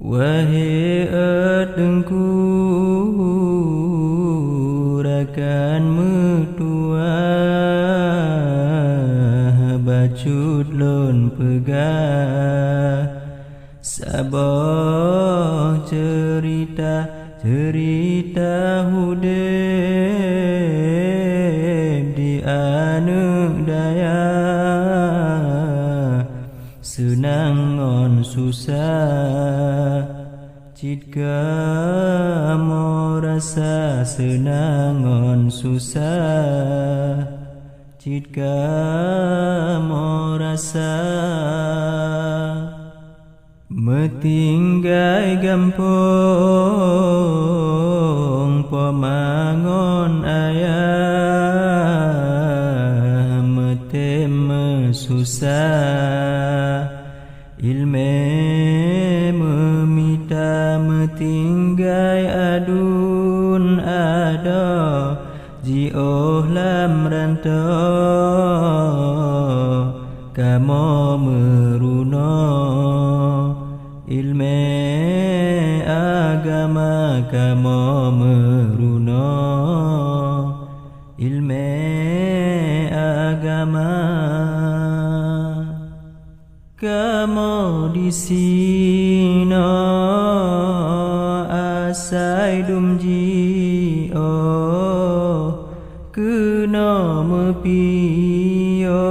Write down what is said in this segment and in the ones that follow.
Wahai adengku rakan mertua bacut lon pegah sabah cerita hudib di anak daya senang on susah jika mau rasa senang on susah jika mau rasa metinggai gampong pemangon ayah metem susah ilme meminta metinggai adun ada jioh lam rantau kamo meruno ilme agama kamo meruno ilme agama kamo di sino asai dumji kena mepiyo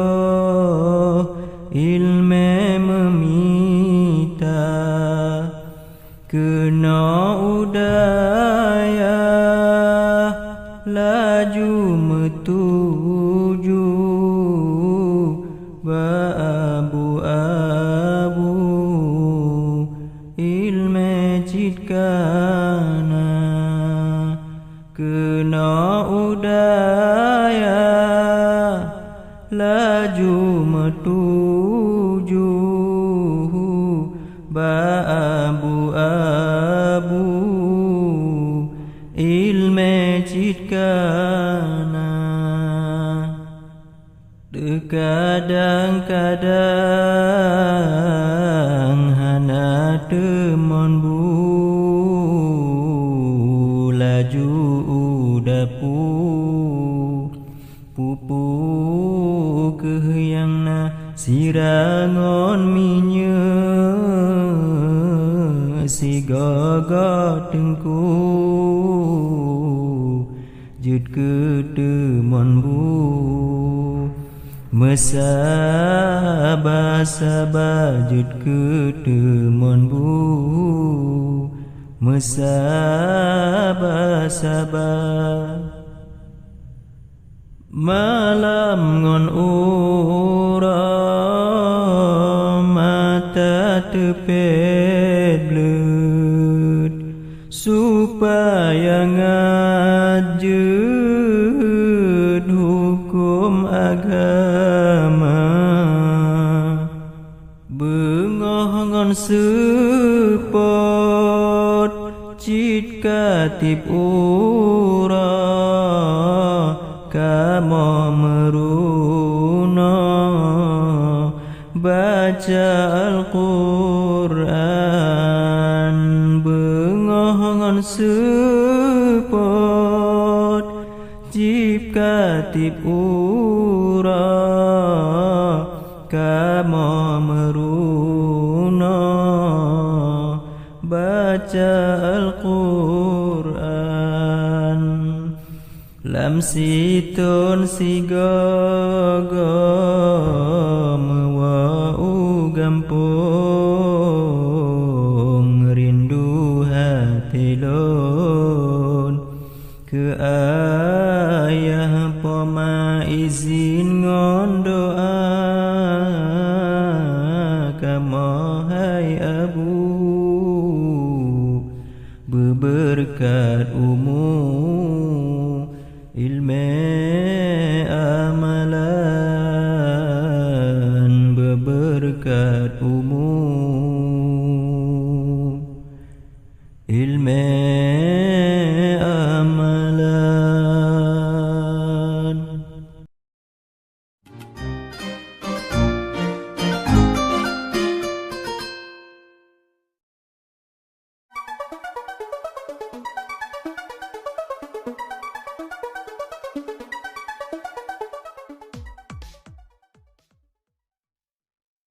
ilme memita kena udaya laju metuju baabu-abu ilme citkana kena udaya laju metuju baabu-abu ilme citkana kadang-kadang hana temon bu laju udapu pupu kehyangna sirangon minye si gaga tengku jut ke temon bu mesabah-sabah jut ke temon bu mesabah-sabah malam ngon ura mata tepet blut supaya ngajud hukum agama bengoh ngon sepot cit katip ura kamo meruno baca Al-Quran bengohon sepot cip katip ura kamo meruno baca Al-Quran lam situn si gogo mewau gampung rindu hati lon ke ayah poma izin ngon doa kamo hai abu beberkat